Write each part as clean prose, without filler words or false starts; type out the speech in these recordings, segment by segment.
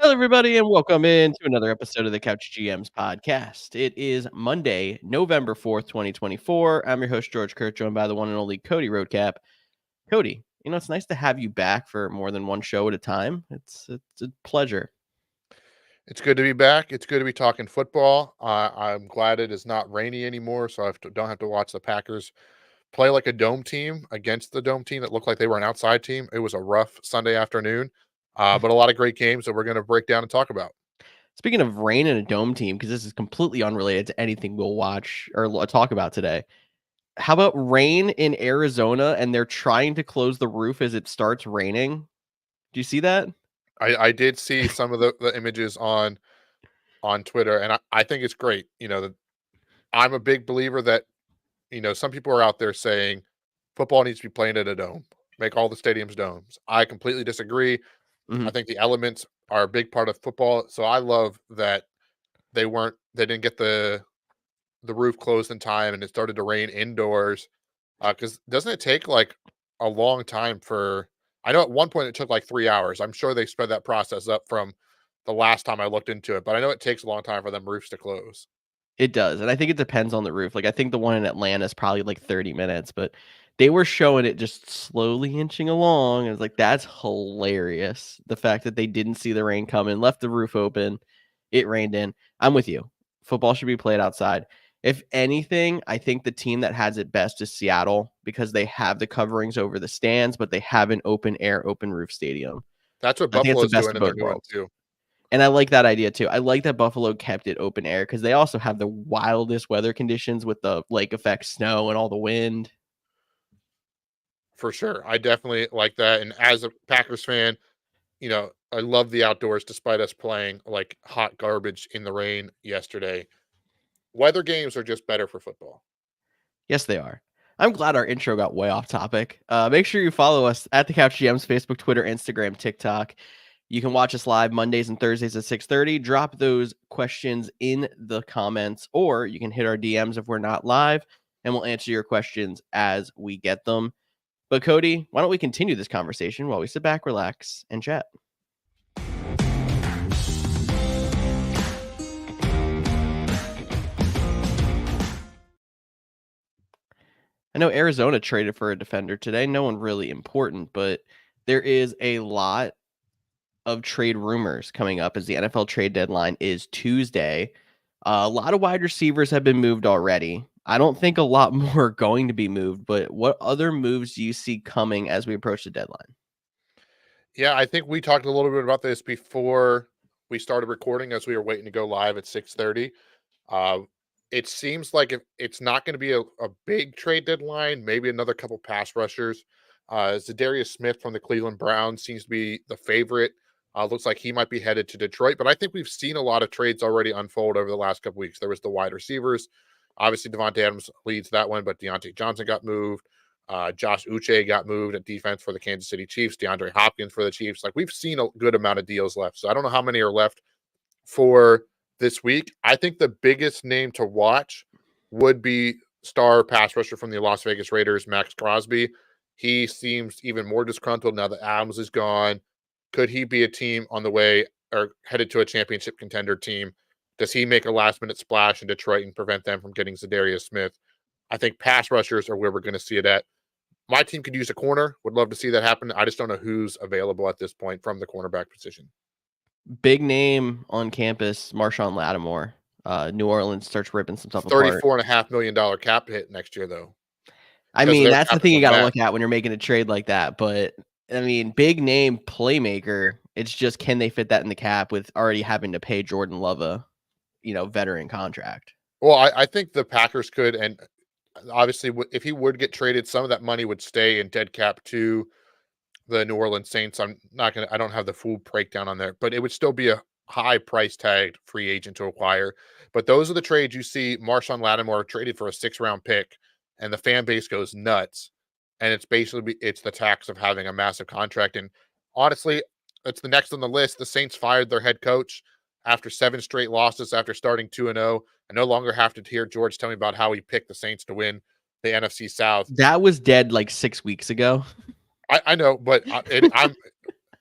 Hello, everybody, and welcome in to another episode of the Couch GMs podcast. It is Monday, November 4th, 2024. I'm your host, George Kurt, joined by the one and only Cody Roadcap. Cody, it's nice to have you back for more than one show at a time. It's a pleasure. It's good to be back. It's good to be talking football. I'm glad it is not rainy anymore, so don't have to watch the Packers play like a dome team against the dome team that looked like they were an outside team. It was a rough Sunday afternoon, but a lot of great games that we're going to break down and talk about. Speaking of rain and a dome team, because this is completely unrelated to anything we'll watch or talk about today. How about rain in Arizona and they're trying to close the roof as it starts raining? Do you see that? I did see some of the images on Twitter, and I think it's great. I'm a big believer that some people are out there saying football needs to be played at a dome, make all the stadiums domes. I completely disagree. Mhm. I think the elements are a big part of football. So I love that they didn't get the roof closed in time and it started to rain indoors. Because doesn't it take like a long time for? I know at one point it took like 3 hours. I'm sure they sped that process up from the last time I looked into it, but I know it takes a long time for them roofs to close. It does, and I think it depends on the roof. Like, I think the one in Atlanta is probably, like, 30 minutes, but they were showing it just slowly inching along. I was like, "That's hilarious." The fact that they didn't see the rain coming, left the roof open, it rained in. I'm with you. Football should be played outside. If anything, I think the team that has it best is Seattle because they have the coverings over the stands, but they have an open air, open roof stadium. That's what I think it's the Buffalo's best doing of in their both new one worlds. too. And I like that idea too. I like that Buffalo kept it open air because they also have the wildest weather conditions with the lake effect snow and all the wind. For sure. I definitely like that. And as a Packers fan, I love the outdoors despite us playing like hot garbage in the rain yesterday. Weather games are just better for football. Yes, they are. I'm glad our intro got way off topic. Make sure you follow us at the Couch GMs, Facebook, Twitter, Instagram, TikTok. You can watch us live Mondays and Thursdays at 6:30. Drop those questions in the comments, or you can hit our DMs if we're not live, and we'll answer your questions as we get them. But Cody, why don't we continue this conversation while we sit back, relax, and chat? I know Arizona traded for a defender today. No one really important, but there is a lot of trade rumors coming up as the NFL trade deadline is Tuesday. A lot of wide receivers have been moved already. I don't think a lot more are going to be moved, but what other moves do you see coming as we approach the deadline? Yeah, I think we talked a little bit about this before we started recording as we were waiting to go live at 6:30. Uh, it seems like if it's not going to be a big trade deadline, maybe another couple pass rushers. Zadarius Smith from the Cleveland Browns seems to be the favorite. Looks like he might be headed to Detroit, but I think we've seen a lot of trades already unfold over the last couple weeks. There was the wide receivers. Obviously, Devontae Adams leads that one, but Deontay Johnson got moved. Josh Uche got moved at defense for the Kansas City Chiefs. DeAndre Hopkins for the Chiefs. Like we've seen a good amount of deals left. So I don't know how many are left for this week. I think the biggest name to watch would be star pass rusher from the Las Vegas Raiders, Max Crosby. He seems even more disgruntled now that Adams is gone. Could he be a team on the way or headed to a championship contender team? Does he make a last minute splash in Detroit and prevent them from getting Zadarius Smith? I think pass rushers are where we're going to see it at. My team could use a corner. Would love to see that happen. I just don't know who's available at this point from the cornerback position. Big name on campus, Marshawn Lattimore. New Orleans starts ripping some stuff apart. $34.5 million cap hit next year, though, I because of mean, their that's the cap thing is you got to look unmatched. at when you're making a trade like that. But I mean, big name playmaker. It's just can they fit that in the cap with already having to pay Jordan Love a veteran contract? Well, I think the Packers could, and obviously, if he would get traded, some of that money would stay in dead cap to the New Orleans Saints. I don't have the full breakdown on there, but it would still be a high price tag free agent to acquire. But those are the trades you see Marshawn Lattimore traded for a 6th-round pick, and the fan base goes nuts. And it's the tax of having a massive contract. And honestly, it's the next on the list. The Saints fired their head coach after 7 straight losses after starting 2-0. I no longer have to hear George tell me about how he picked the Saints to win the NFC South. That was dead like 6 weeks ago. I know, but I'm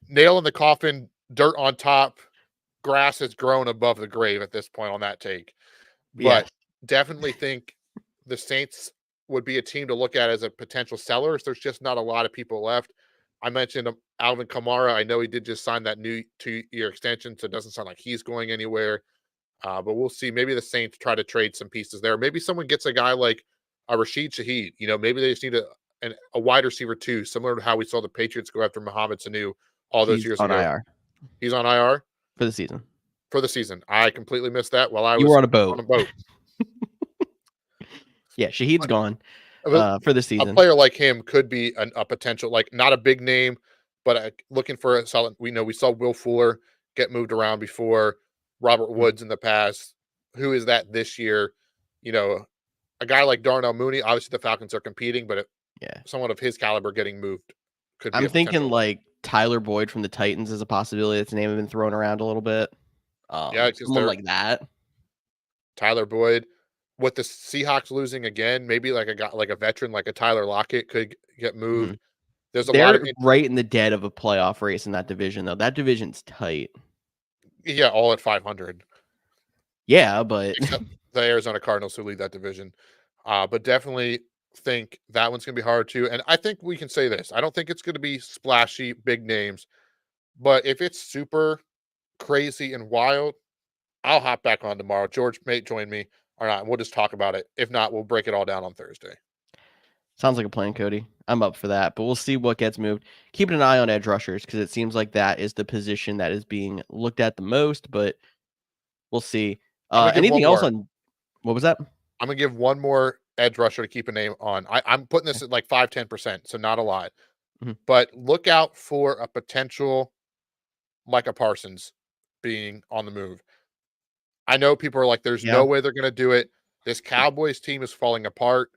nail in the coffin, dirt on top. grass has grown above the grave at this point on that take. But Yes. definitely think the Saints would be a team to look at as a potential seller. There's just not a lot of people left. I mentioned Alvin Kamara. I know he did just sign that new 2-year extension, so it doesn't sound like he's going anywhere. But we'll see. Maybe the Saints try to trade some pieces there. Maybe someone gets a guy like a Rashid Shaheed. Maybe they just need a wide receiver too, similar to how we saw the Patriots go after Mohamed Sanu all those He's years on ago. IR He's on IR for the season. for the season. I completely missed that while I You were was on a boat. on a boat. Yeah, Shaheed's gone But for the a season. player like him could be a potential, like not a big name, but looking for a solid. We saw Will Fuller get moved around before, Robert Mhm. Woods in the past. Who is that this year? A guy like Darnell Mooney. Obviously, the Falcons are competing, but Yeah. someone of his caliber getting moved could be I'm a thinking potential. like Tyler Boyd from the Titans is a possibility. That's name has been thrown around a little bit. Yeah, because Someone they're like that. Tyler Boyd. With the Seahawks losing again, maybe like a guy like a veteran like a Tyler Lockett could get moved. Mhm. There's a lot They're of right in the dead of a playoff race in that division, though. That division's tight. yeah, all at 500. Yeah, but Except the Arizona Cardinals who lead that division. But definitely think that one's going to be hard too. And I think we can say this. I don't think it's going to be splashy, big names. But if it's super crazy and wild, I'll hop back on tomorrow. George may join me or not. And we'll just talk about it. If not, we'll break it all down on Thursday. sounds like a plan, Cody. I'm up for that, but we'll see what gets moved. Keeping an eye on edge rushers because it seems like that is the position that is being looked at the most, but we'll see. I'm going to give one Anything else more. on what was that? I'm going to give one more edge rusher to keep a name on. I'm putting this at like 5-10%, so not a lot. Mhm. But look out for a potential Micah Parsons being on the move. I know people are like, there's Yeah. no way they're going to do it. This Cowboys team is falling apart.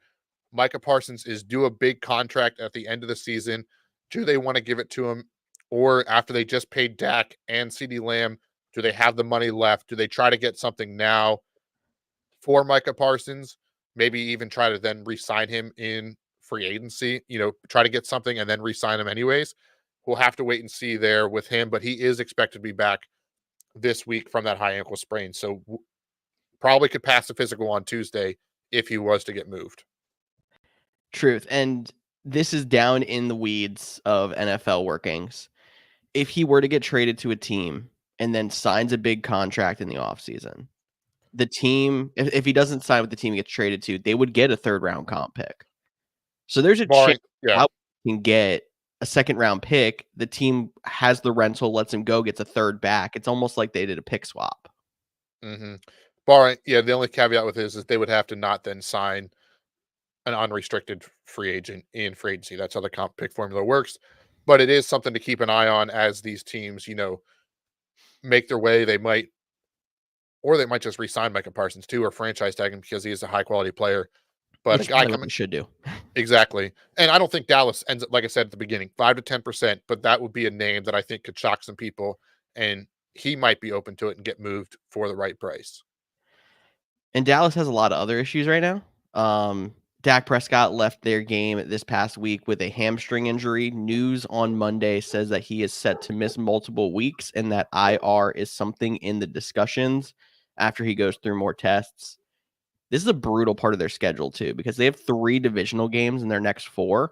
Micah Parsons is due a big contract at the end of the season. Do they want to give it to him? Or after they just paid Dak and CeeDee Lamb, do they have the money left? Do they try to get something now for Micah Parsons? Maybe even try to then re-sign him in free agency, try to get something and then re-sign him anyways. We'll have to wait and see there with him, but he is expected to be back this week from that high ankle sprain. So probably could pass the physical on Tuesday if he was to get moved. Truth. And this is down in the weeds of NFL workings. If he were to get traded to a team and then signs a big contract in the offseason, the team, if he doesn't sign with the team he gets traded to, they would get a third round comp pick. So there's a chance Barring, yeah. how he can get a second round pick. The team has the rental, lets him go, gets a third back. It's almost like they did a pick swap. hmm Barring, yeah. The only caveat with this is they would have to not then sign an unrestricted free agent in free agency. That's how the comp pick formula works. But it is something to keep an eye on as these teams, make their way. Or they might just re-sign Micah Parsons too, or franchise tag him because he is a high quality player. But a Which is guy probably what coming they should do. exactly, and I don't think Dallas ends up like I said at the beginning, 5 to 10%. But that would be a name that I think could shock some people, and he might be open to it and get moved for the right price. And Dallas has a lot of other issues right now. Dak Prescott left their game this past week with a hamstring injury. News on Monday says that he is set to miss multiple weeks and that IR is something in the discussions after he goes through more tests. This is a brutal part of their schedule, too, because they have 3 divisional games in their next 4.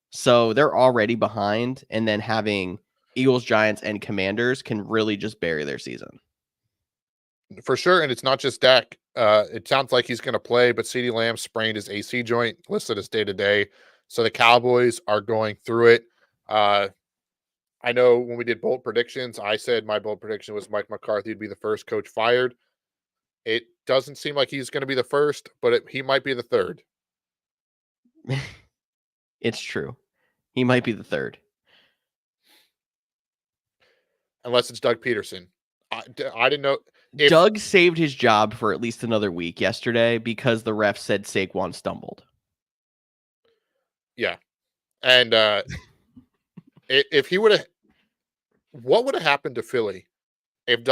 So they're already behind. And then having Eagles, Giants, and Commanders can really just bury their season. For sure, and it's not just Dak. It sounds like he's going to play, but CeeDee Lamb sprained his AC joint, listed as day to day. So the Cowboys are going through it. I know when we did bold predictions, I said my bold prediction was Mike McCarthy would be the first coach fired. It doesn't seem like he's going to be the first, but he might be the third. It's true. He might be the third. Unless it's Doug Peterson. I didn't know if Doug saved his job for at least another week yesterday because the ref said Saquon stumbled. yeah, and if he would have, what would have happened to Philly if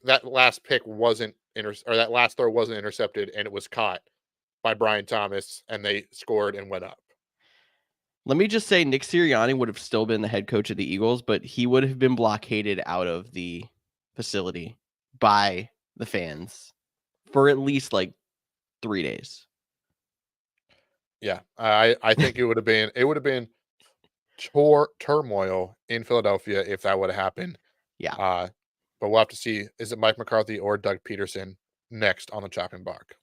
that last pick wasn't or that last throw wasn't intercepted and it was caught by Brian Thomas and they scored and went up? Let me just say Nick Sirianni would have still been the head coach of the Eagles, but he would have been blockaded out of the facility by the fans for at least like 3 days. Yeah, I think it would have been turmoil in Philadelphia if that would have happened. Yeah. Uh, but we'll have to see. Is it Mike McCarthy or Doug Peterson next on the chopping block?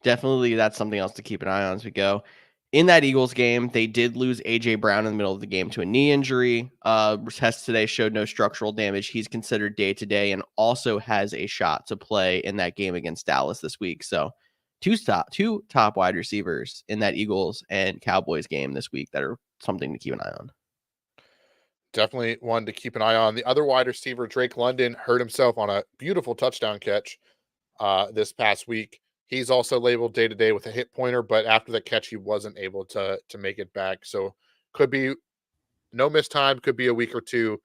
Definitely, that's something else to keep an eye on as we go. In that Eagles game, they did lose AJ Brown in the middle of the game to a knee injury. Tests today showed no structural damage. He's considered day to day and also has a shot to play in that game against Dallas this week. So, two top wide receivers in that Eagles and Cowboys game this week that are something to keep an eye on. Definitely one to keep an eye on. The other wide receiver, Drake London, hurt himself on a beautiful touchdown catch this past week. He's also labeled day to day with a hip pointer, but after the catch, he wasn't able to make it back. So could be no missed time, could be a week or two.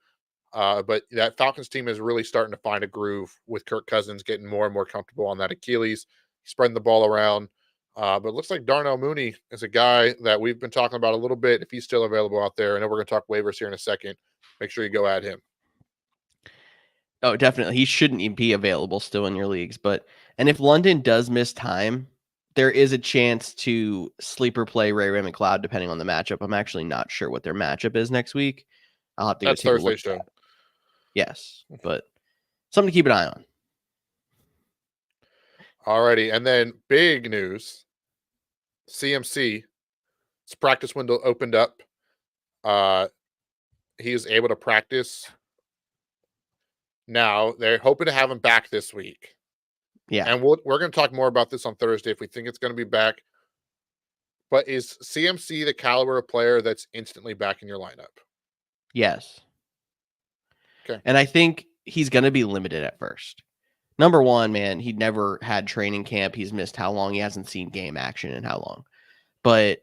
But that Falcons team is really starting to find a groove with Kirk Cousins getting more and more comfortable on that Achilles, spreading the ball around. But it looks like Darnell Mooney is a guy that we've been talking about a little bit. If he's still available out there, I know we're going to talk waivers here in a second. Make sure you go at him. Oh, definitely. He shouldn't even be available still in your leagues. And if London does miss time, there is a chance to sleeper play Ray McLeod depending on the matchup. I'm actually not sure what their matchup is next week. I'll have to go That's take a look Thursday's at show. that. Yes, but something to keep an eye on. Alrighty, and then big news: CMC. His practice window opened up. He is able to practice now. They're hoping to have him back this week. Yeah. And we're going to talk more about this on Thursday if we think it's going to be back. But is CMC the caliber of player that's instantly back in your lineup? Yes. Okay. And I think he's going to be limited at first. Number one, man, he never had training camp. He's missed how long? He hasn't seen game action in how long? But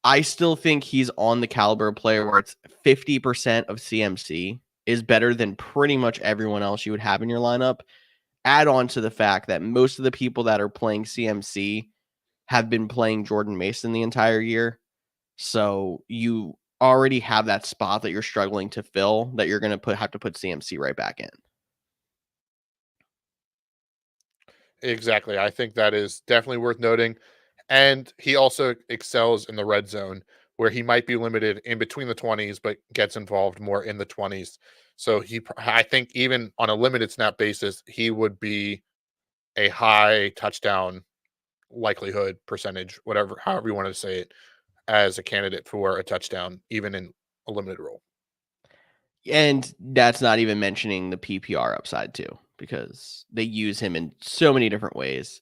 I still think he's on the caliber of player where it's 50% of CMC is better than pretty much everyone else you would have in your lineup. Add on to the fact that most of the people that are playing CMC have been playing Jordan Mason the entire year. So you already have that spot that you're struggling to fill that you're going to have to put CMC right back in. Exactly. I think that is definitely worth noting. And he also excels in the red zone where he might be limited in between the 20s, but gets involved more in the 20s. So I think even on a limited snap basis, he would be a high touchdown likelihood percentage, whatever, however you want to say it, as a candidate for a touchdown, even in a limited role. And that's not even mentioning the PPR upside too, because they use him in so many different ways.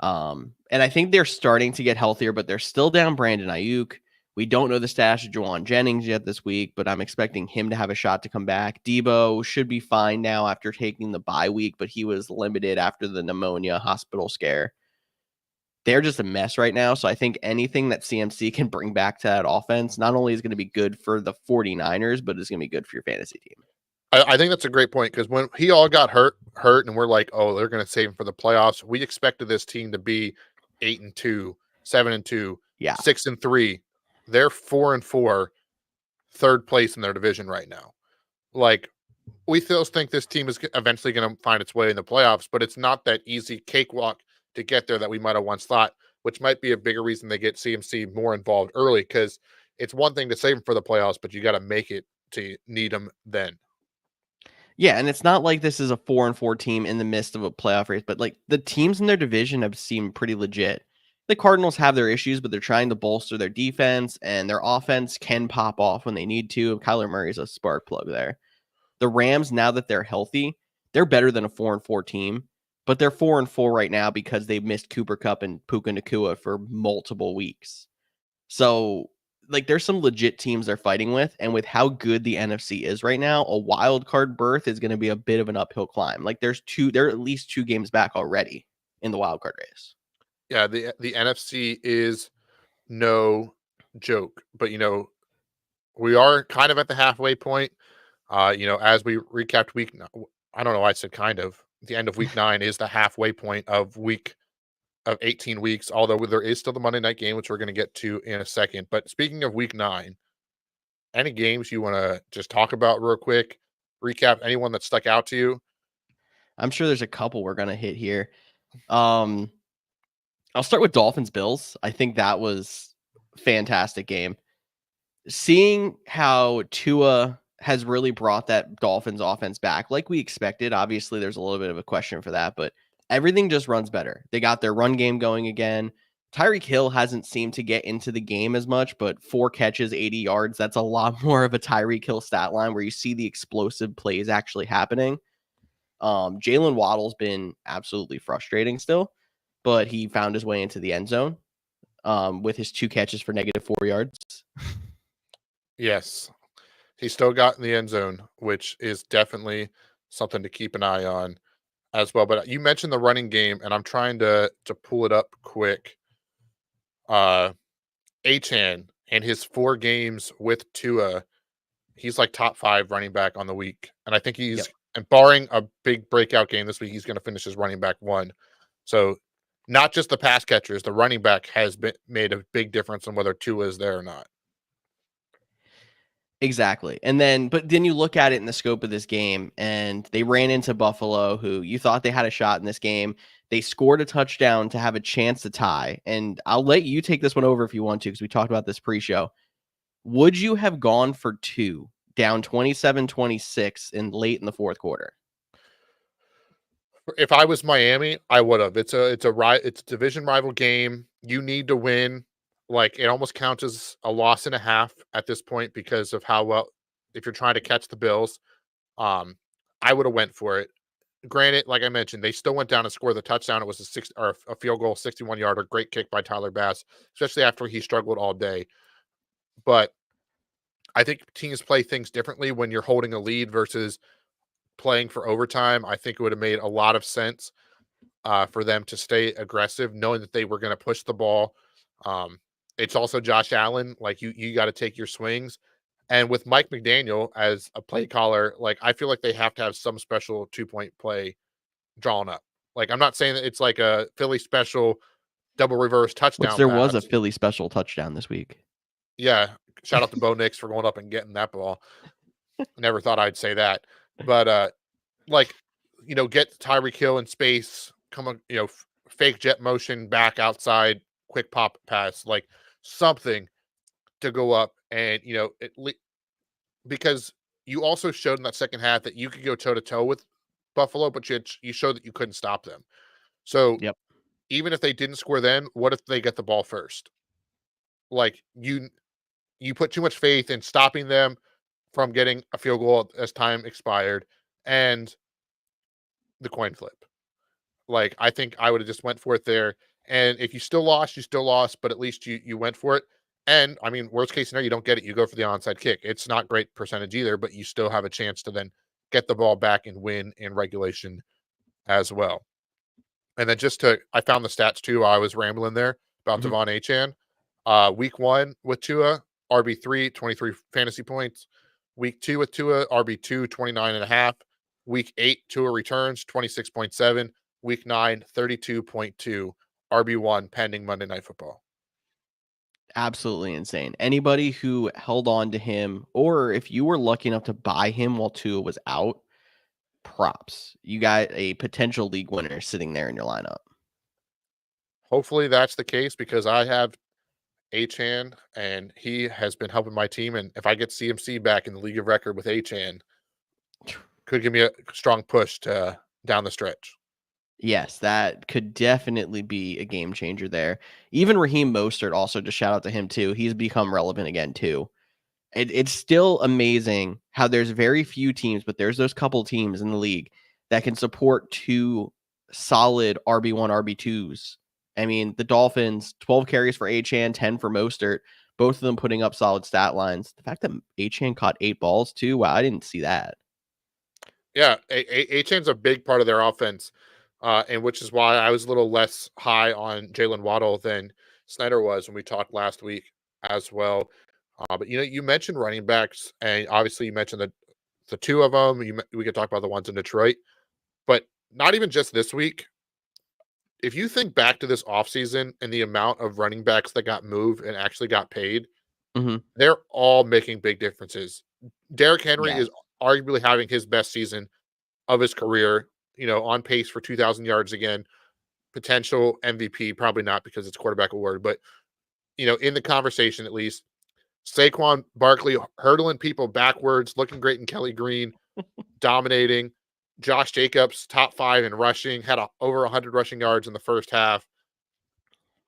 And I think they're starting to get healthier, but they're still down Brandon Ayuk. We don't know the status of Juwan Jennings yet this week, but I'm expecting him to have a shot to come back. Debo should be fine now after taking the bye week, but he was limited after the pneumonia hospital scare. They're just a mess right now. So I think anything that CMC can bring back to that offense not only is going to be good for the 49ers, but it's going to be good for your fantasy team. I think that's a great point because when he all got hurt, and we're like, oh, they're going to save him for the playoffs. We expected this team to be 8-2, 7-2, Yeah. 6-3. They're 4-4, third place in their division right now. Like, we still think this team is eventually going to find its way in the playoffs, but it's not that easy cakewalk to get there that we might have once thought, which might be a bigger reason they get CMC more involved early because it's one thing to save him for the playoffs, but you got to make it to need him then. Yeah, and it's not like this is a 4-4 team in the midst of a playoff race, but like the teams in their division have seemed pretty legit. The Cardinals have their issues, but they're trying to bolster their defense, and their offense can pop off when they need to. Kyler Murray's a spark plug there. The Rams, now that they're healthy, they're better than a 4-4 team, but they're 4-4 right now because they missed Cooper Kupp and Puka Nacua for multiple weeks. So like there's some legit teams they're fighting with, and with how good the NFC is right now, a wild card berth is going to be a bit of an uphill climb. Like they're at least 2 games back already in the wild card race. Yeah, the NFC is no joke, but we are kind of at the halfway point. As we recapped I don't know why I said kind of. The end of week 9 is the halfway point of 18 weeks, although there is still the Monday night game, which we're going to get to in a second. But speaking of week 9, any games you want to just talk about real quick? Recap anyone that stuck out to you? I'm sure there's a couple we're gonna hit here. I'll start with Dolphins Bills. I think that was fantastic game. Seeing how Tua has really brought that Dolphins offense back like we expected. Obviously, there's a little bit of a question for that, but everything just runs better. They got their run game going again. Tyreek Hill hasn't seemed to get into the game as much, but 4 catches, 80 yards, that's a lot more of a Tyreek Hill stat line where you see the explosive plays actually happening. Jalen Waddle's been absolutely frustrating still, but he found his way into the end zone with his 2 catches for -4 yards. Yes, he still got in the end zone, which is definitely something to keep an eye on as well. But you mentioned the running game, and I'm trying to pull it up quick. Achane and his 4 games with Tua, he's like top 5 running back on the week, and I think Yep. and barring a big breakout game this week, he's going to finish as running back 1. So, not just the pass catchers, the running back has made a big difference on whether Tua is there or not. Exactly. But then you look at it in the scope of this game, and they ran into Buffalo, who you thought they had a shot in this game. They scored a touchdown to have a chance to tie. And I'll let you take this one over if you want to, because we talked about this pre-show. Would you have gone for 2 down 27-26 in late in the fourth quarter? If I was Miami, I would have. It's a division rival game. You need to win. Like, it almost counts as a loss and a half at this point because of how well, if you're trying to catch the Bills, I would have went for it. Granted, like I mentioned, they still went down and scored the touchdown. It was a field goal, 61-yarder, great kick by Tyler Bass, especially after he struggled all day. But I think teams play things differently when you're holding a lead versus playing for overtime. I think it would have made a lot of sense for them to stay aggressive, knowing that they were going to push the ball. It's also Josh Allen. Like, you got to take your swings. And with Mike McDaniel as a play caller, like, I feel like they have to have some special 2-point play drawn up. Like, I'm not saying that it's like a Philly special double reverse Which touchdown there was a pass. Philly special touchdown this week. Yeah. Shout out to Bo Nix for going up and getting that ball. Never thought I'd say that. But like, get Tyreek Hill in space, come on, fake jet motion back outside, quick pop pass, like something to go up and, because you also showed in that second half that you could go toe to toe with Buffalo, but you showed that you couldn't stop them. So Yep. even if they didn't score then, what if they get the ball first? Like, you put too much faith in stopping them from getting a field goal as time expired and the coin flip. Like, I think I would have just went for it there. And if you still lost, you still lost, but at least you went for it. And I mean, worst case scenario, you don't get it. You go for the onside kick. It's not great percentage either, but you still have a chance to then get the ball back and win in regulation as well. And then I found the stats too. I was rambling there about Mhm. Devon Achane. Week 1 with Tua, RB3, 23 fantasy points. Week 2 with Tua, RB2, 29.5. Week 8, Tua returns, 26.7. Week 9, 32.2. RB1 pending Monday Night Football. Absolutely insane. Anybody who held on to him, or if you were lucky enough to buy him while Tua was out, props. You got a potential league winner sitting there in your lineup. Hopefully that's the case because I have Achane and he has been helping my team. And if I get CMC back in the league of record with Achane, could give me a strong push to down the stretch. Yes, that could definitely be a game changer there. Even Raheem Mostert, also just shout out to him too. He's become relevant again too. It's still amazing how there's very few teams, but there's those couple teams in the league that can support 2 solid RB1, RB2s. I mean, the Dolphins, 12 carries for Achane, 10 for Mostert, both of them putting up solid stat lines. The fact that Achane caught 8 balls too, wow, I didn't see that. Yeah, Achane's a big part of their offense, and which is why I was a little less high on Jalen Waddle than Snyder was when we talked last week as well. But you mentioned running backs, and obviously you mentioned the 2 of them. We could talk about the ones in Detroit, but not even just this week. If you think back to this offseason and the amount of running backs that got moved and actually got paid, Mhm. they're all making big differences. Derrick Henry Yes. is arguably having his best season of his career. on pace for 2,000 yards again. Potential MVP, probably not because it's quarterback award, but in the conversation at least. Saquon Barkley hurdling people backwards, looking great in Kelly Green, dominating. Josh Jacobs, top 5 in rushing, had over 100 rushing yards in the first half.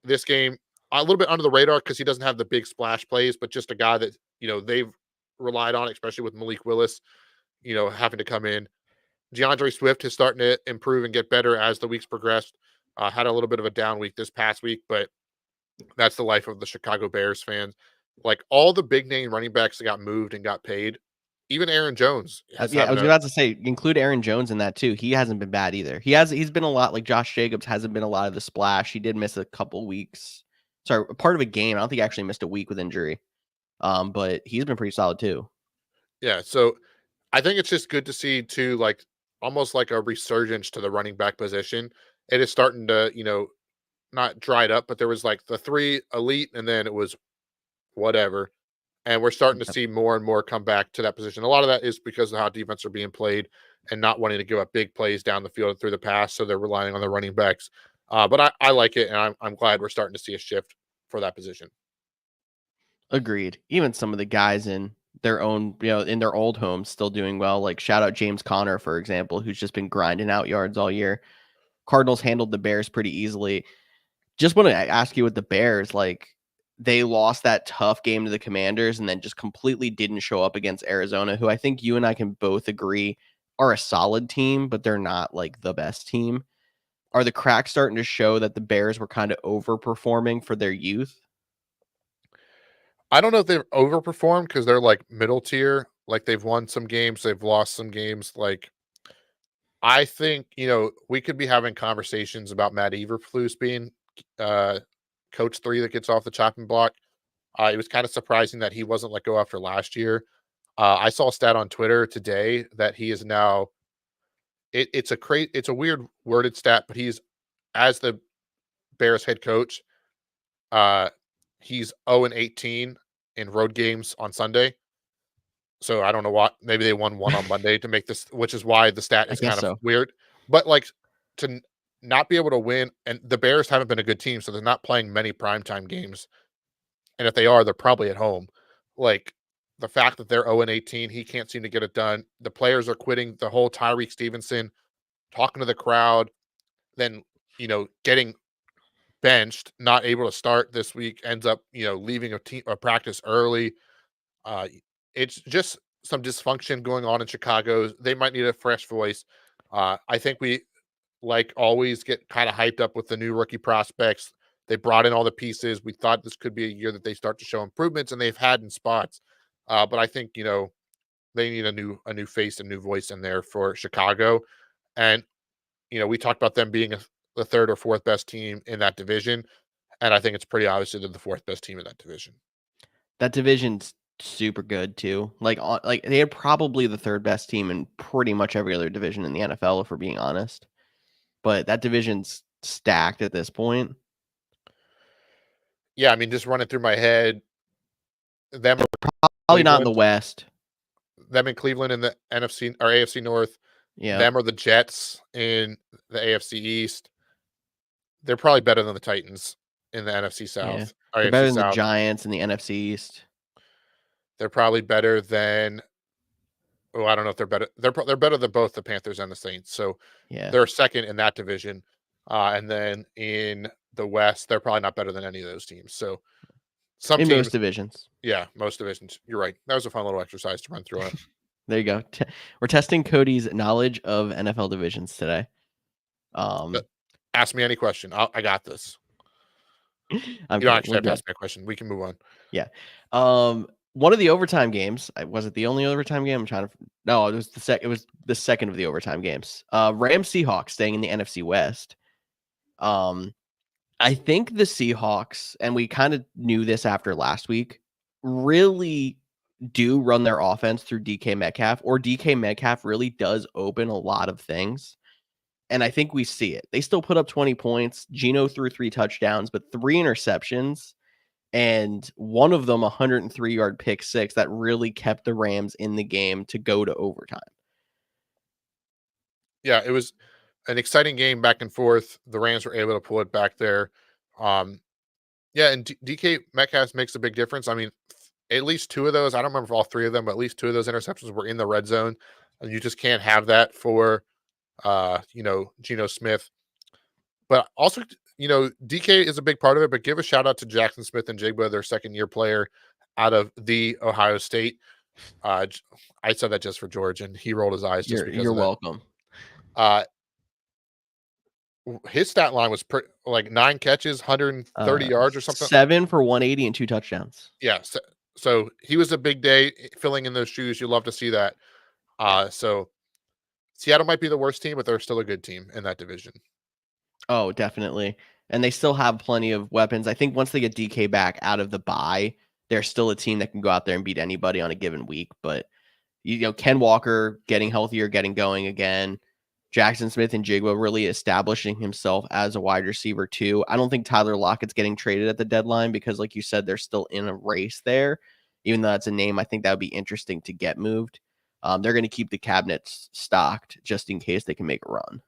This game, a little bit under the radar because he doesn't have the big splash plays, but just a guy that, they've relied on, especially with Malik Willis, having to come in. DeAndre Swift is starting to improve and get better as the weeks progressed. Had a little bit of a down week this past week, but that's the life of the Chicago Bears fans. Like all the big name running backs that got moved and got paid, even Aaron Jones has Yeah, I having was about to say include Aaron Jones in that too. He hasn't been bad either. He's been a lot like Josh Jacobs hasn't been a lot of the splash. He did miss a couple weeks. Sorry, part of a game. I don't think he actually missed a week with injury. But he's been pretty solid too. Yeah, so I think it's just good to see too, like almost like a resurgence to the running back position. It is starting to, not dried up, but there was like the 3 elite, and then it was whatever. And we're starting to Yep. see more and more come back to that position. A lot of that is because of how defense are being played and not wanting to give up big plays down the field and through the pass, so they're relying on the running backs. But I like it, and I'm glad we're starting to see a shift for that position. Agreed. Even some of the guys in their own, in their old homes still doing well. Like shout out James Conner, for example, who's just been grinding out yards all year. Cardinals handled the Bears pretty easily. Just want to ask you with the Bears, like they lost that tough game to the Commanders and then just completely didn't show up against Arizona, who I think you and I can both agree are a solid team, but they're not like the best team. Are the cracks starting to show that the Bears were kind of overperforming for their youth? I don't know if they've overperformed because they're like middle tier. Like they've won some games, they've lost some games. Like I think we could be having conversations about Matt Eberflus being uh, coach 3 that gets off the chopping block. It was kind of surprising that he wasn't let go after last year. I saw a stat on Twitter today that he is now. It's a weird worded stat, but he's as the Bears head coach. Uh, he's 0-18 in road games on Sunday. So I don't know what. Maybe they won one on Monday to make this, which is why the stat I is guess kind of so. weird. But like not be able to win, and the Bears haven't been a good team, so they're not playing many primetime games. And if they are, they're probably at home. Like the fact that they're 0-18, he can't seem to get it done. The players are quitting. The whole Tyreek Stevenson talking to the crowd, then getting benched, not able to start this week, ends up leaving a practice early. Uh, it's just some dysfunction going on in Chicago. They might need a fresh voice. I think we, like always, get kind of hyped up with the new rookie prospects. They brought in all the pieces. We thought this could be a year that they start to show improvements, and they've had in spots. But I think they need a new face, a new voice in there for Chicago. And we talked about them being the 3rd or 4th best team in that division, and I think it's pretty obvious that they're the 4th best team in that division. That division's super good too. Like they had probably the 3rd best team in pretty much every other division in the NFL, if we're being honest. But that division's stacked at this point. Yeah, I mean, just running through my head, them Probably not in the Cleveland, West. them in Cleveland in the NFC or AFC North, Yeah. them or the Jets in the AFC East. They're probably better than the Titans in the NFC Yeah. South or They're AFC better than the South. Giants in the NFC East. They're probably better than. Oh, I don't know if they're better. They're better than both the Panthers and the Saints. So Yeah. they're 2nd in that division. And then in the West, they're probably not better than any of those teams. So some In most teams, divisions. yeah, most divisions. You're right. That was a fun little exercise to run through it. There you go. We're testing Cody's knowledge of NFL divisions today. Ask me any question. I got this. I'm You don't kidding. actually We're have to good. ask me a question. We can move on. Yeah. One of the overtime games, was it the only overtime game? I'm trying to No, it was it was the second of the overtime games. Rams Seahawks staying in the NFC West. I think the Seahawks, and we kind of knew this after last week, really do run their offense through DK Metcalf, or DK Metcalf really does open a lot of things. And I think we see it. They still put up 20 points. Geno threw 3 touchdowns, but 3 interceptions, and one of them 103-yard pick six that really kept the Rams in the game to go to overtime. Yeah, it was. an exciting game back and forth. The Rams were able to pull it back there. Um, yeah, and DK Metcalf makes a big difference. I mean, at least two of those, I don't remember all three of them, but at least two of those interceptions were in the red zone. And you just can't have that for Geno Smith. But also, DK is a big part of it, but give a shout out to Jackson Smith and Jigba, their second year player out of the Ohio State. I said that just for George, and he rolled his eyes just because You're of that. welcome. Uh, his stat line was like 9 catches, 130 yards or something. 7 for 180 and 2 touchdowns. Yeah. So he was a big day filling in those shoes. You love to see that. Yeah. So Seattle might be the worst team, but they're still a good team in that division. Oh, definitely. And they still have plenty of weapons. I think once they get DK back out of the bye, they're still a team that can go out there and beat anybody on a given week. But Ken Walker getting healthier, getting going again. Jackson Smith and Jigba really establishing himself as a wide receiver too. I don't think Tyler Lockett's getting traded at the deadline because, like you said, they're still in a race there. Even though that's a name, I think that would be interesting to get moved. They're going to keep the cabinets stocked just in case they can make a run.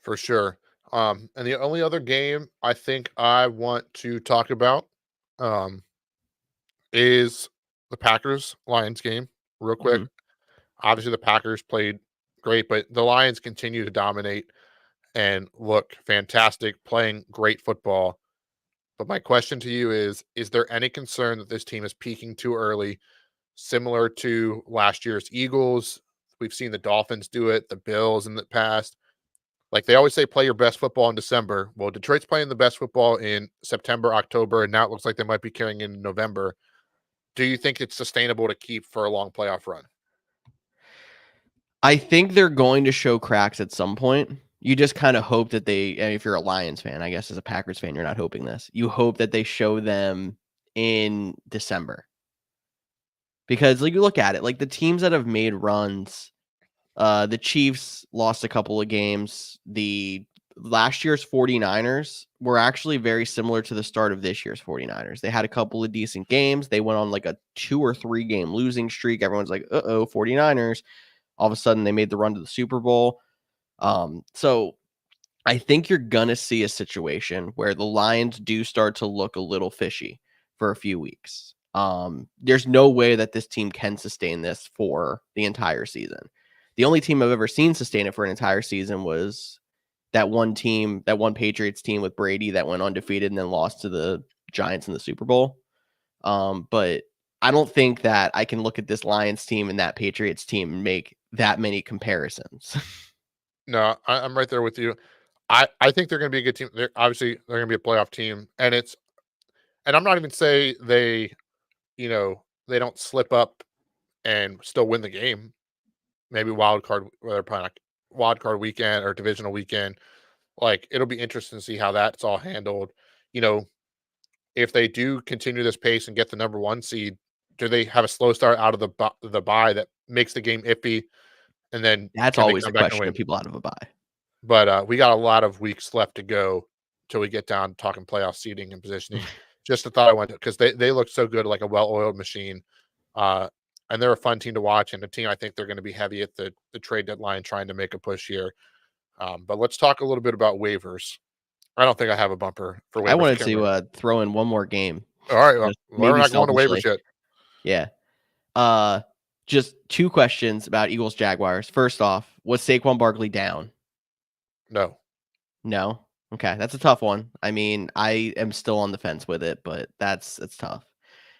For sure. And the only other game I think I want to talk about is the Packers Lions game, real quick. Obviously, the Packers played great, but the Lions continue to dominate and look fantastic, playing great football. But my question to you is there any concern that this team is peaking too early, similar to last year's Eagles? We've seen the Dolphins do it, the Bills in the past. Like they always say, play your best football in December. Well, Detroit's playing the best football in September, October, and now it looks like they might be carrying in November. Do you think it's sustainable to keep for a long playoff run? I think they're going to show cracks at some point. You just kind of hope that if you're a Lions fan, I guess as a Packers fan, you're not hoping this. You hope that they show them in December. Because like you look at it, like the teams that have made runs, the Chiefs lost a couple of games. The last year's 49ers were actually very similar to the start of this year's 49ers. They had a couple of decent games. They went on like a 2 or 3 game losing streak. Everyone's like, 49ers. All of a sudden they made the run to the Super Bowl. So I think you're going to see a situation where the Lions do start to look a little fishy for a few weeks. There's no way that this team can sustain this for the entire season. The only team I've ever seen sustain it for an entire season was that one team, that one Patriots team with Brady that went undefeated and then lost to the Giants in the Super Bowl. But I don't think that I can look at this Lions team and that Patriots team and make that many comparisons. No, I'm right there with you. I think they're going to be a good team. They're going to be a playoff team, and I'm not even say they don't slip up and still win the game. Maybe wild card, well, they're probably not wild card weekend or divisional weekend. Like it'll be interesting to see how that's all handled. You know, if they do continue this pace and get the number 1 seed, do they have a slow start out of the bye that makes the game iffy, and then That's can they always come a back and question win? of people out of a bye. But we got a lot of weeks left to go till we get down talking playoff seeding and positioning. Just a thought I went because they look so good, like a well-oiled machine. And they're a fun team to watch, and a team I think they're going to be heavy at the trade deadline trying to make a push here. But let's talk a little bit about waivers. I don't think I have a bumper for I waivers. I wanted can't remember. to throw in one more game. All right, well, Just we're maybe not going to waivers selfishly. yet. Yeah. Just 2 questions about Eagles Jaguars. First off, was Saquon Barkley down? No. No. Okay, that's a tough one. I mean, I am still on the fence with it, but that's tough.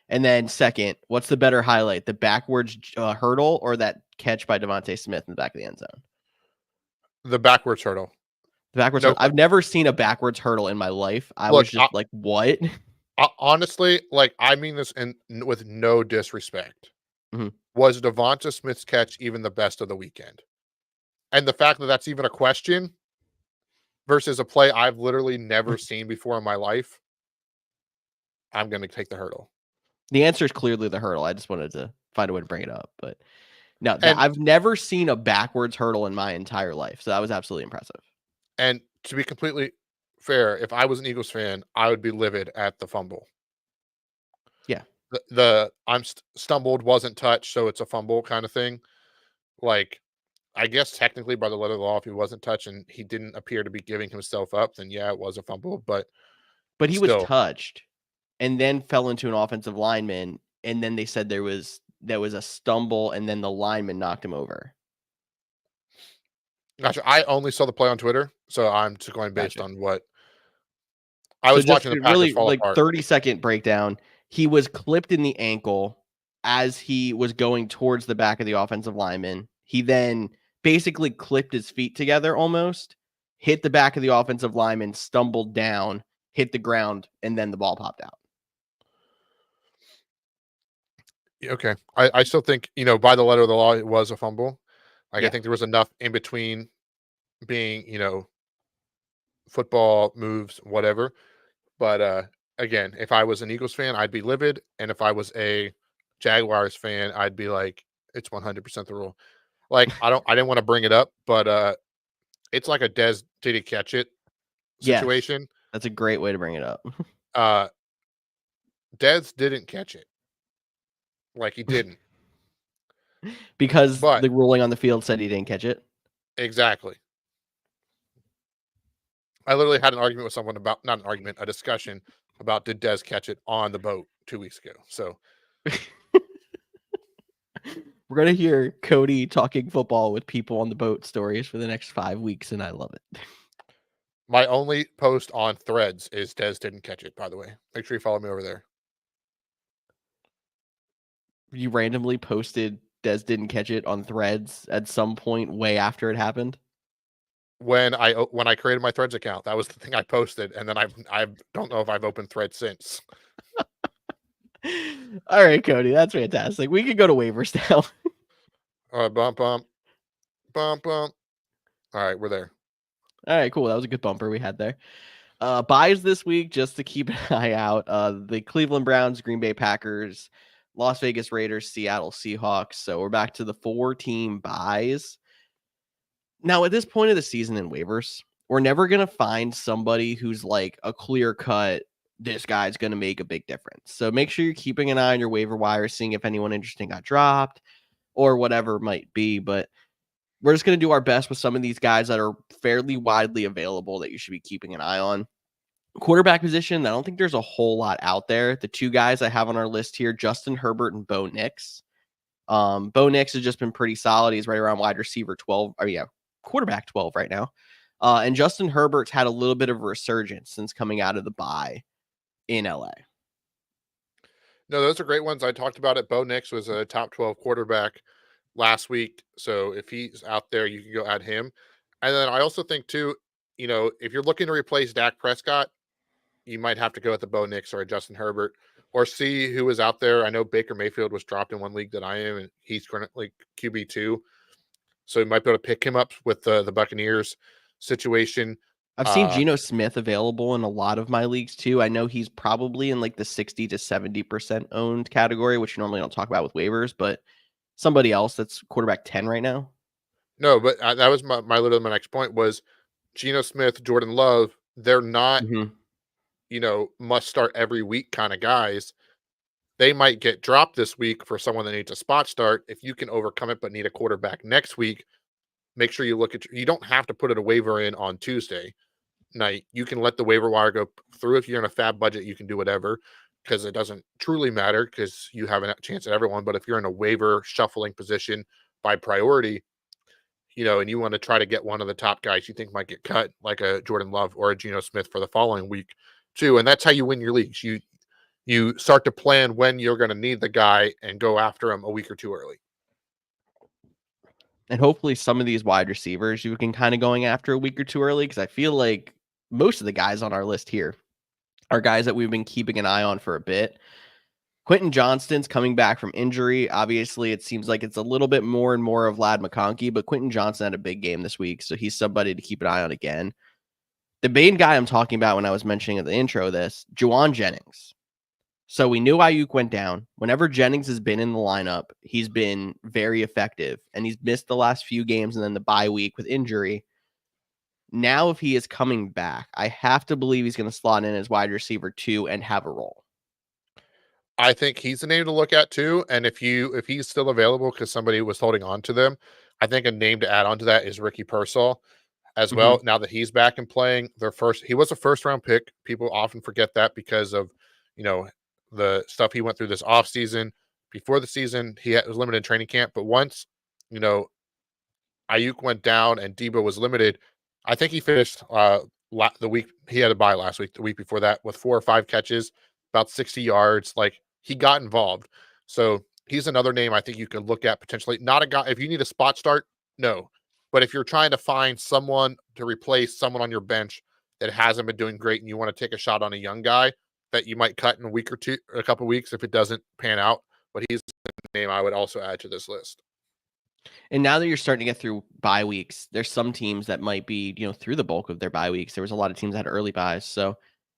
And then second, what's the better highlight, the backwards hurdle or that catch by Devontae Smith in the back of the end zone? The backwards hurdle. The backwards No, hurdle. I've never seen a backwards hurdle in my life. I look, was just like, what? honestly, like I mean this with no disrespect. Mhm. Was Devonta Smith's catch even the best of the weekend? And the fact that that's even a question versus a play I've literally never seen before in my life, I'm going to take the hurdle. The answer is clearly the hurdle. I just wanted to find a way to bring it up, but no, And I've never seen a backwards hurdle in my entire life. So that was absolutely impressive. and to be completely fair, if I was an Eagles fan, I would be livid at the fumble. Yeah. The I'm stumbled, wasn't touched, so it's a fumble kind of thing. Like I guess technically by the letter of the law, if he wasn't touched and he didn't appear to be giving himself up, then yeah, it was a fumble. But But he was still, touched and then fell into an offensive lineman, and then they said there was a stumble, and then the lineman knocked him over. gotcha. I only saw the play on Twitter, so I'm just going based Gotcha. on what I So was just watching the Packers really fall like apart. 30-second breakdown. He was clipped in the ankle as he was going towards the back of the offensive lineman. He then basically clipped his feet together almost, hit the back of the offensive lineman, stumbled down, hit the ground, and then the ball popped out. Okay. I still think, by the letter of the law, it was a fumble. Like, I Yeah. think there was enough in between being, football moves, whatever. But again, if I was an Eagles fan, I'd be livid. And if I was a Jaguars fan, I'd be like, it's 100% the rule. Like, I didn't want to bring it up, but it's like a Dez did he catch it Yes. situation. That's a great way to bring it up. Uh, Dez didn't catch it. Like, he didn't. Because But the ruling on the field said he didn't catch it. exactly. I literally had an argument with someone about not an argument, a discussion about did Dez catch it on the boat 2 weeks ago. So We're going to hear Cody talking football with people on the boat stories for the next 5 weeks, and I love it. my only post on Threads is Dez didn't catch it. By the way, make sure you follow me over there. You randomly posted Des didn't catch it on Threads at some point way after it happened. When I created my Threads account, that was the thing I posted, and then I don't know if I've opened Threads since. All right, Cody, that's fantastic. We could go to waivers now. Bump bump bump bump. All right, we're there. All right, cool. That was a good bumper we had there. Buys this week, just to keep an eye out. The Cleveland Browns, Green Bay Packers, Las Vegas Raiders, Seattle Seahawks. So we're back to the 4-team buys. Now, at this point of the season in waivers, we're never going to find somebody who's like a clear cut, this guy's going to make a big difference. So make sure you're keeping an eye on your waiver wire, seeing if anyone interesting got dropped or whatever it might be. But we're just going to do our best with some of these guys that are fairly widely available that you should be keeping an eye on. Quarterback position, I don't think there's a whole lot out there. The two guys I have on our list here, Justin Herbert and Bo Nix. Bo Nix has just been pretty solid. He's right around wide receiver 12. Quarterback 12 right now. And Justin Herbert's had a little bit of a resurgence since coming out of the bye in LA. No, those are great ones. I talked about it. Bo Nix was a top 12 quarterback last week. So if he's out there, you can go add him. And then I also think too, if you're looking to replace Dak Prescott, you might have to go with the Bo Nix or a Justin Herbert or see who is out there. I know Baker Mayfield was dropped in one league that I am, and he's currently QB2. So you might be able to pick him up with the Buccaneers situation. I've seen Geno Smith available in a lot of my leagues too. I know he's probably in like the 60 to 70% owned category, which you normally don't talk about with waivers, but somebody else that's quarterback 10 right now. No, but that was my literally my next point was Geno Smith, Jordan Love. They're not, must start every week kind of guys. They might get dropped this week for someone that needs a spot start. If you can overcome it but need a quarterback next week, make sure you look at you don't have to put a waiver in on Tuesday night. You can let the waiver wire go through. If you're in a fab budget, you can do whatever because it doesn't truly matter because you have a chance at everyone. But if you're in a waiver shuffling position by priority, and you want to try to get one of the top guys you think might get cut, like a Jordan Love or a Geno Smith for the following week too. And that's how you win your leagues. You start to plan when you're going to need the guy and go after him a week or two early. And hopefully some of these wide receivers you can kind of going after a week or two early, because I feel like most of the guys on our list here are guys that we've been keeping an eye on for a bit. Quentin Johnston's coming back from injury. Obviously, it seems like it's a little bit more and more of Vlad McConkey, but Quentin Johnston had a big game this week, so he's somebody to keep an eye on again. The main guy I'm talking about when I was mentioning at the intro this, Juwan Jennings. So we knew Ayuk went down. Whenever Jennings has been in the lineup, he's been very effective, and he's missed the last few games and then the bye week with injury. Now, if he is coming back, I have to believe he's going to slot in as wide receiver 2 and have a role. I think he's the name to look at too. And if he's still available because somebody was holding on to them, I think a name to add on to that is Ricky Pearsall as Mhm. well. Now that he's back and playing, he was a first round pick. People often forget that because of, you know, the stuff he went through this offseason. Before the season, was limited in training camp, but once, you know, Ayuk went down and Debo was limited, I think he finished the week he had a bye last week, the week before that, with 4 or 5 catches, about 60 yards. Like he got involved. So he's another name I think you could look at potentially. Not a guy, if you need a spot start, no. But if you're trying to find someone to replace someone on your bench that hasn't been doing great and you want to take a shot on a young guy that you might cut in a week or two, or a couple weeks if it doesn't pan out. But he's the name I would also add to this list. And now that you're starting to get through bye weeks, there's some teams that might be, through the bulk of their bye weeks. There was a lot of teams that had early buys, so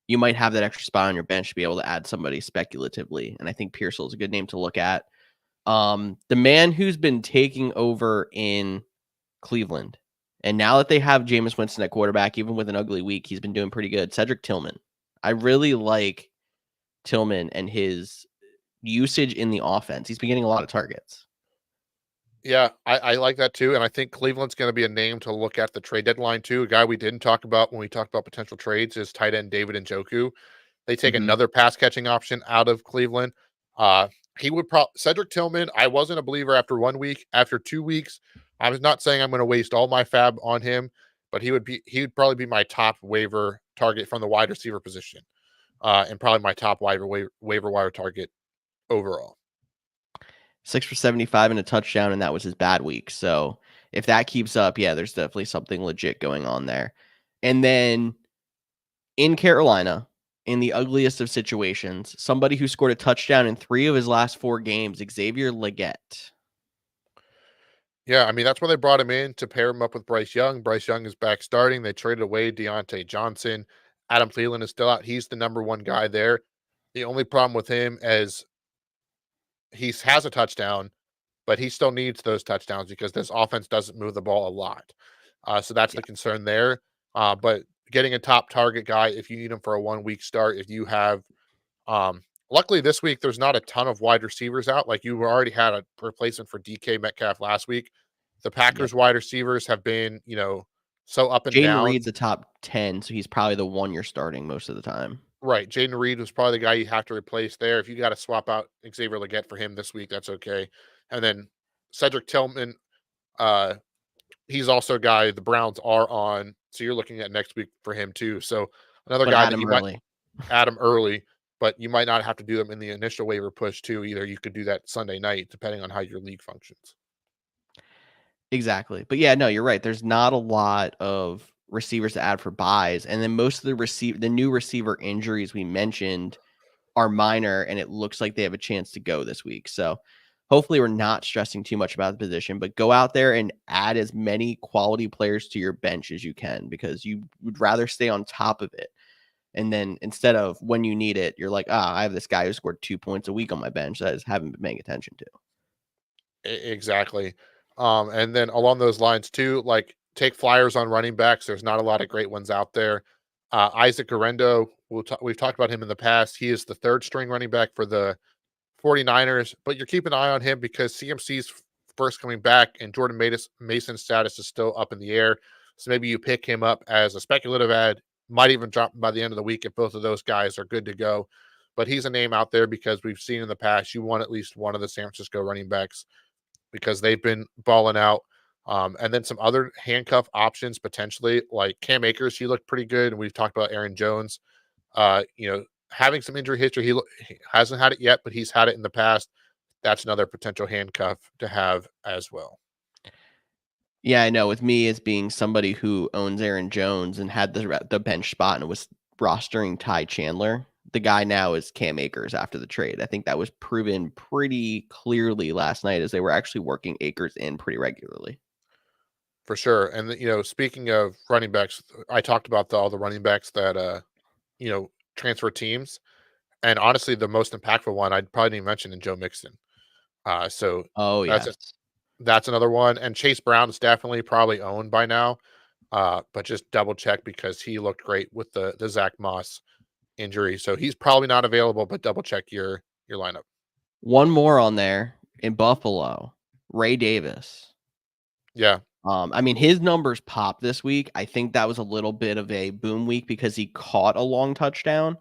you might have that extra spot on your bench to be able to add somebody speculatively. And I think Pearsall is a good name to look at. The man who's been taking over in Cleveland, and now that they have Jameis Winston at quarterback, even with an ugly week, he's been doing pretty good. Cedric Tillman. I really like Tillman and his usage in the offense. He's been getting a lot of targets. Yeah, I like that too. And I think Cleveland's going to be a name to look at the trade deadline too. A guy we didn't talk about when we talked about potential trades is tight end David Njoku. They take Mhm. another pass catching option out of Cleveland. Uh, he would probably Cedric Tillman. I wasn't a believer after 1 week. After 2 weeks, I was not saying I'm going to waste all my fab on him, but he would probably be my top waiver target from the wide receiver position, and probably my top waiver wire target overall. 6 for 75 and a touchdown, and that was his bad week. So if that keeps up, yeah, there's definitely something legit going on there. And then in Carolina, in the ugliest of situations, somebody who scored a touchdown in 3 of his last 4 games, Xavier Legette. Yeah, I mean, that's why they brought him in to pair him up with Bryce Young. Bryce Young is back starting. They traded away Deontay Johnson. Adam Thielen is still out. He's the number one guy there. The only problem with him is he has a touchdown, but he still needs those touchdowns because this offense doesn't move the ball a lot. So that's Yeah. the concern there. But getting a top target guy, if you need him for a 1 week start, if you have, luckily this week, there's not a ton of wide receivers out. Like you already had a replacement for DK Metcalf last week. The Yep. Packers wide receivers have been, so up and Jaden down. Reed's a top 10, so he's probably the one you're starting most of the time. Right. Jaden Reed was probably the guy you have to replace there. If you got to swap out Xavier Legette for him this week, that's okay. And then Cedric Tillman, uh, he's also a guy the Browns are on. So you're looking at next week for him too. So another But guy that Adam you might early. add him early, but you might not have to do them in the initial waiver push too. Either you could do that Sunday night, depending on how your league functions. Exactly. But yeah, no, you're right. There's not a lot of receivers to add for buys. And then most of the new receiver injuries we mentioned are minor, and it looks like they have a chance to go this week. So hopefully we're not stressing too much about the position, but go out there and add as many quality players to your bench as you can, because you would rather stay on top of it. And then instead of when you need it, you're like, I have this guy who scored 2 points a week on my bench that I just haven't been paying attention to. Exactly. And then along those lines too, like take flyers on running backs. There's not a lot of great ones out there. Isaac Garendo, we've talked about him in the past. He is the third string running back for the 49ers, but you're keeping an eye on him because CMC's first coming back and Jordan Mason's status is still up in the air. So maybe you pick him up as a speculative ad, might even drop him by the end of the week if both of those guys are good to go. But he's a name out there because we've seen in the past you want at least one of the San Francisco running backs because they've been balling out. And then some other handcuff options potentially, like Cam Akers, he looked pretty good. And we've talked about Aaron Jones. Having some injury history, he hasn't had it yet, but he's had it in the past. That's another potential handcuff to have as well. Yeah, I know. With me as being somebody who owns Aaron Jones and had the bench spot and was rostering Ty Chandler, the guy now is Cam Akers after the trade. I think that was proven pretty clearly last night as they were actually working Akers in pretty regularly. For sure. And speaking of running backs, I talked about all the running backs that transfer teams. And honestly, the most impactful one I'd probably didn't mention in Joe Mixon. So Oh, that's yes. that's another one. And Chase Brown is definitely probably owned by now. But just double check because he looked great with the Zach Moss injury. So he's probably not available, but double check your lineup. One more on there in Buffalo, Ray Davis. Yeah. I mean, his numbers popped this week. I think that was a little bit of a boom week because he caught a long touchdown,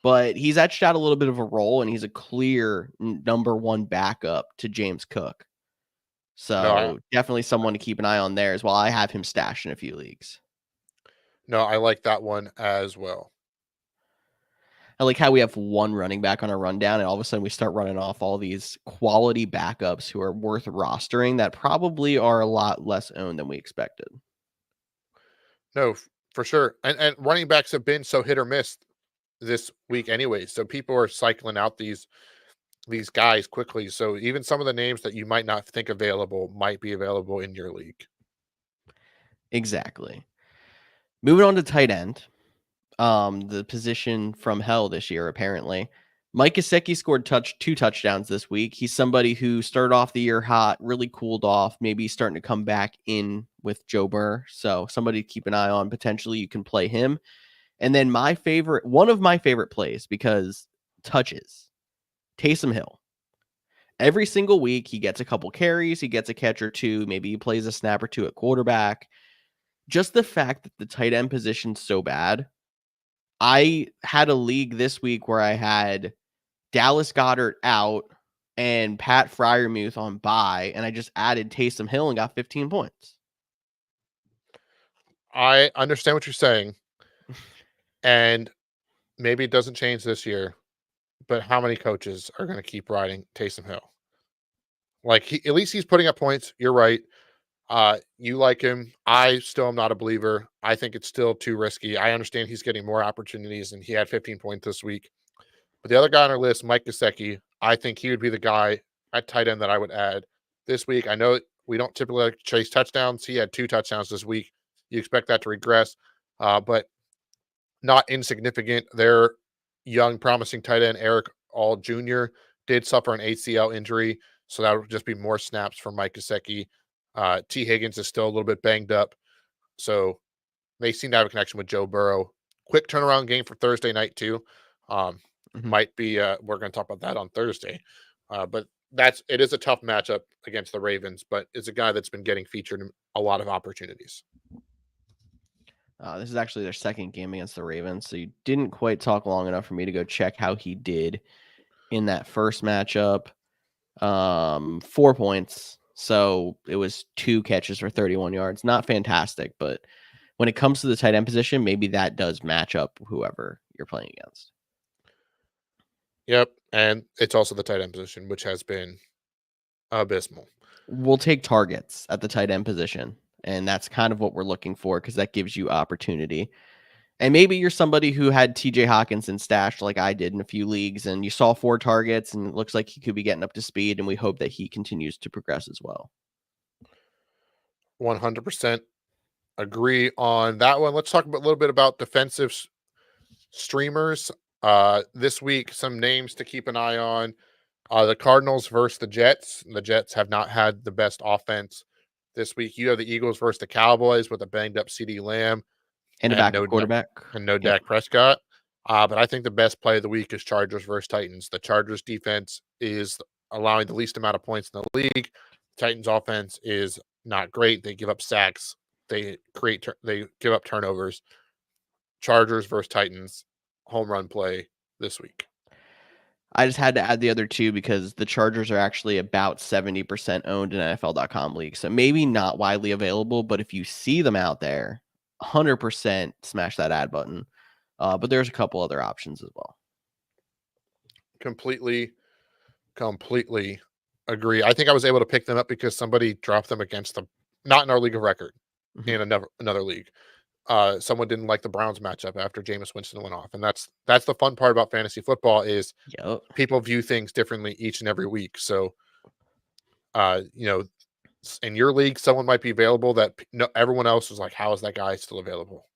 but he's etched out a little bit of a role, and he's a clear number one backup to James Cook. No, I So definitely someone to keep an eye on there as well. I have him stashed in a few leagues. no, I like that one as well. I like how we have one running back on a rundown, and all of a sudden we start running off all these quality backups who are worth rostering that probably are a lot less owned than we expected. No, for sure. And running backs have been so hit or miss this week anyway. So people are cycling out these guys quickly. So even some of the names that you might not think available might be available in your league. Exactly. Moving on to tight end. The position from hell this year, apparently. Mike Gesicki scored two touchdowns this week. He's somebody who started off the year hot, really cooled off, maybe starting to come back in with Joe Burr. So somebody to keep an eye on. Potentially you can play him. And then one of my favorite plays, because touches, Taysom Hill. Every single week, he gets a couple carries, he gets a catch or two, maybe he plays a snap or two at quarterback. Just the fact that the tight end position's so bad. I had a league this week where I had Dallas Goedert out and Pat Freiermuth on bye, and I just added Taysom Hill and got 15 points. I understand what you're saying. And maybe it doesn't change this year, but how many coaches are going to keep riding Taysom Hill? Like at least he's putting up points. You're right. You like him. I still am not a believer. I think it's still too risky. I understand he's getting more opportunities, and he had 15 points this week. But the other guy on our list, Mike Gesicki, I think he would be the guy at tight end that I would add this week. I know we don't typically like to chase touchdowns. He had 2 touchdowns this week. You expect that to regress, but not insignificant. Their young, promising tight end, Eric All Jr., did suffer an ACL injury, so that would just be more snaps for Mike Gesicki. T. Higgins is still a little bit banged up, so they seem to have a connection with Joe Burrow. Quick turnaround game for Thursday night too. Might be we're going to talk about that on Thursday, but it is a tough matchup against the Ravens, but it's a guy that's been getting featured in a lot of opportunities. This is actually their second game against the Ravens, so you didn't quite talk long enough for me to go check how he did in that first matchup. 4 points, so it was 2 catches for 31 yards. Not fantastic, but when it comes to the tight end position, maybe that does match up whoever you're playing against. Yep, and it's also the tight end position, which has been abysmal. We'll take targets at the tight end position, and that's kind of what we're looking for because that gives you opportunity. And maybe you're somebody who had TJ Hawkinson stashed like I did in a few leagues, and you saw 4 targets, and it looks like he could be getting up to speed, and we hope that he continues to progress as well. 100% agree on that one. Let's talk a little bit about defensive streamers. This week, some names to keep an eye on. The Cardinals versus the Jets. The Jets have not had the best offense this week. You have the Eagles versus the Cowboys with a banged up CeeDee Lamb And a backup quarterback. and no Yep. Dak Prescott. But I think the best play of the week is Chargers versus Titans. The Chargers defense is allowing the least amount of points in the league. Titans offense is not great. They give up sacks. They give up turnovers. Chargers versus Titans, home run play this week. I just had to add the other 2 because the Chargers are actually about 70% owned in NFL.com leagues. So maybe not widely available, but if you see them out there, 100% smash that add button. But there's a couple other options as well. Completely agree. I think I was able to pick them up because somebody dropped them against them, not in our league of record, in another league. Someone didn't like the Browns matchup after Jameis Winston went off, and that's the fun part about fantasy football is people view things differently each and every week. So, in your league, someone might be available that everyone else is like, "How is that guy still available?"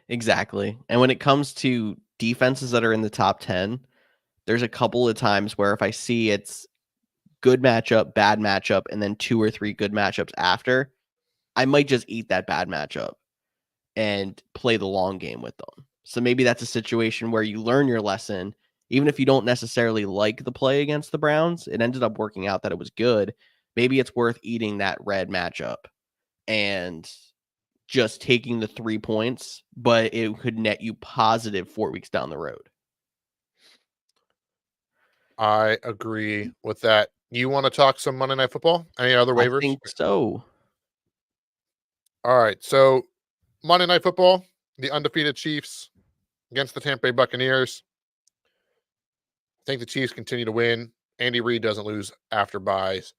Exactly. And when it comes to defenses that are in the top 10, there's a couple of times where if I see it's good matchup, bad matchup, and then 2 or 3 good matchups after, I might just eat that bad matchup and play the long game with them. So maybe that's a situation where you learn your lesson, even if you don't necessarily like the play against the Browns. It ended up working out that it was good. maybe it's worth eating that red matchup and just taking the 3 points, but it could net you positive 4 weeks down the road. I agree with that. You want to talk some Monday Night Football? Any other I waivers? think so. All right. So Monday Night Football, the undefeated Chiefs against the Tampa Bay Buccaneers. I think the Chiefs continue to win. Andy Reid doesn't lose after buys.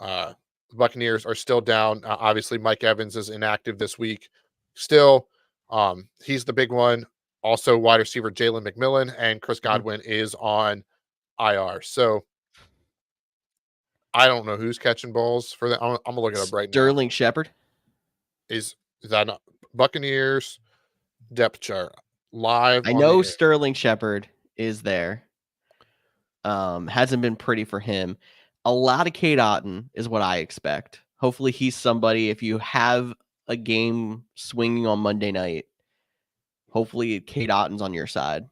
The Buccaneers are still down. Obviously, Mike Evans is inactive this week. Still, he's the big one. Also, wide receiver Jalen McMillan and Chris Godwin is on IR. So I don't know who's catching balls for that. I'm gonna look it up right now. Sterling Shepard. Is that not Buccaneers depth chart live I on the know air? Sterling Shepard is there. Hasn't been pretty for him. A lot of Cade Otton is what I expect. Hopefully he's somebody, if you have a game swinging on Monday night, hopefully Cade Otton's on your side.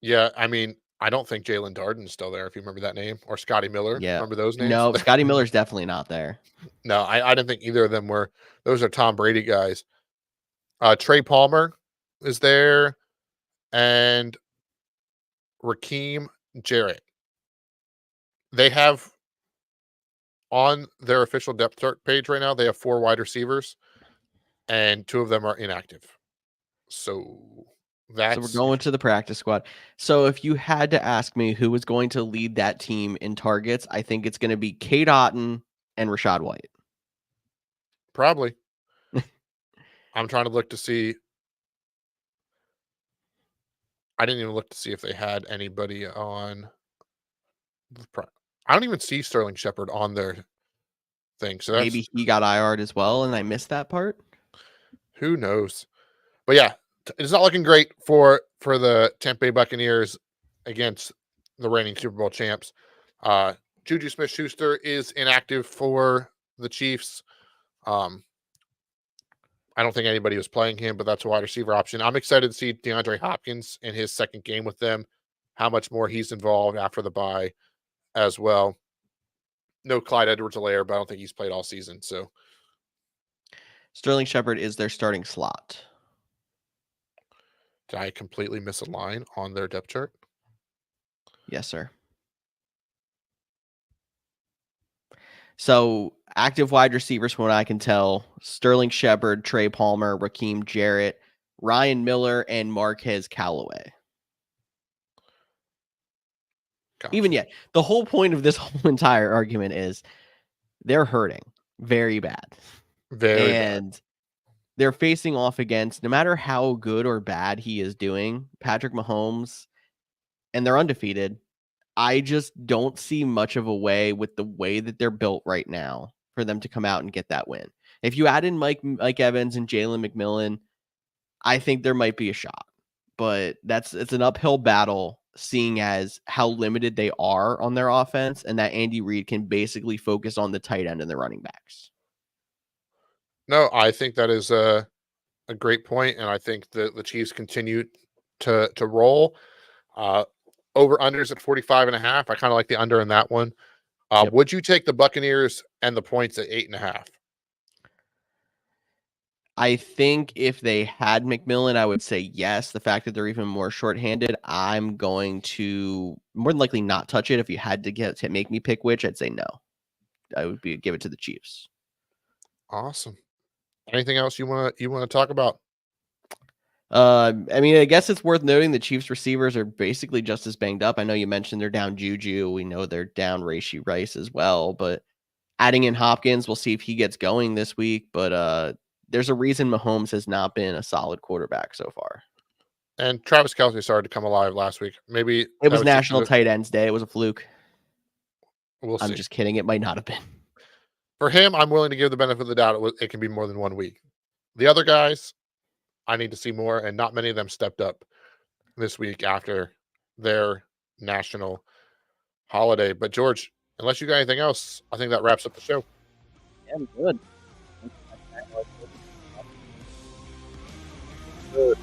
Yeah, I mean, I don't think Jalen Darden's still there, if you remember that name, or Scotty Miller. Yeah. Remember those names? No, Scotty Miller's definitely not there. No, I didn't think either of them were. Those are Tom Brady guys. Trey Palmer is there, and Raheem Jarrett. They have on their official depth chart page right now, they have 4 wide receivers, and 2 of them are inactive. So So we're going to the practice squad. So if you had to ask me who was going to lead that team in targets, I think it's going to be Cade Otton and Rachaad White. Probably. I'm trying to look to see. I didn't even look to see if they had anybody on. I don't even see Sterling Shepard on their thing. So that's Maybe he got IR'd as well, and I missed that part. who knows. But yeah, it's not looking great for the Tampa Bay Buccaneers against the reigning Super Bowl champs. Juju Smith-Schuster is inactive for the Chiefs. I don't think anybody was playing him, but that's a wide receiver option. I'm excited to see DeAndre Hopkins in his second game with them, how much more he's involved after the bye as well. No Clyde Edwards-Helaire, but I don't think he's played all season. So Sterling Shepard is their starting slot. did I completely miss a line on their depth chart? Yes, sir. So active wide receivers, from what I can tell, Sterling Shepard, Trey Palmer, Raheem Jarrett, Ryan Miller, and Marquez Callaway. Gotcha. Even yet, the whole point of this whole entire argument is they're hurting very bad. Very bad. They're facing off against, no matter how good or bad he is doing, Patrick Mahomes, and they're undefeated. I just don't see much of a way with the way that they're built right now for them to come out and get that win. If you add in Mike Evans and Jalen McMillan, I think there might be a shot. But it's an uphill battle, seeing as how limited they are on their offense, and that Andy Reid can basically focus on the tight end and the running backs. No, I think that is a great point, and I think the Chiefs continue to roll. Over unders at 45.5. I kind of like the under in that one. Yep. Would you take the Buccaneers and the points at 8.5? I think if they had McMillan, I would say yes. The fact that they're even more shorthanded, I'm going to more than likely not touch it. If you had to make me pick which, I'd say no. I would give it to the Chiefs. Awesome. Anything else you want to talk about? I mean, I guess it's worth noting the Chiefs receivers are basically just as banged up. I know you mentioned they're down Juju. We know they're down Rashee Rice as well, but adding in Hopkins, we'll see if he gets going this week. But there's a reason Mahomes has not been a solid quarterback so far. And Travis Kelce started to come alive last week. Maybe it was National Tight Ends Day. It was a fluke. We'll see. I'm just kidding. It might not have been. For him, I'm willing to give the benefit of the doubt. It can be more than 1 week. The other guys, I need to see more, and not many of them stepped up this week after their national holiday. But George, unless you got anything else, I think that wraps up the show. Yeah, I'm good. For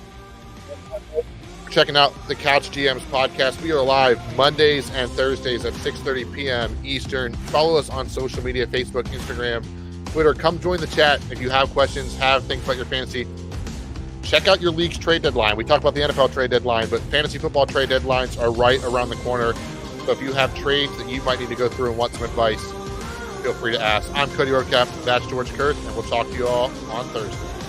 checking out the Couch GMs podcast. We are live Mondays and Thursdays at 6:30 p.m. Eastern. Follow us on social media, Facebook, Instagram, Twitter. Come join the chat if you have questions, have things about your fantasy. Check out your league's trade deadline. We talked about the NFL trade deadline, but fantasy football trade deadlines are right around the corner. So if you have trades that you might need to go through and want some advice, feel free to ask. I'm Cody Roadcap. That's George Kurtz, and we'll talk to you all on Thursday.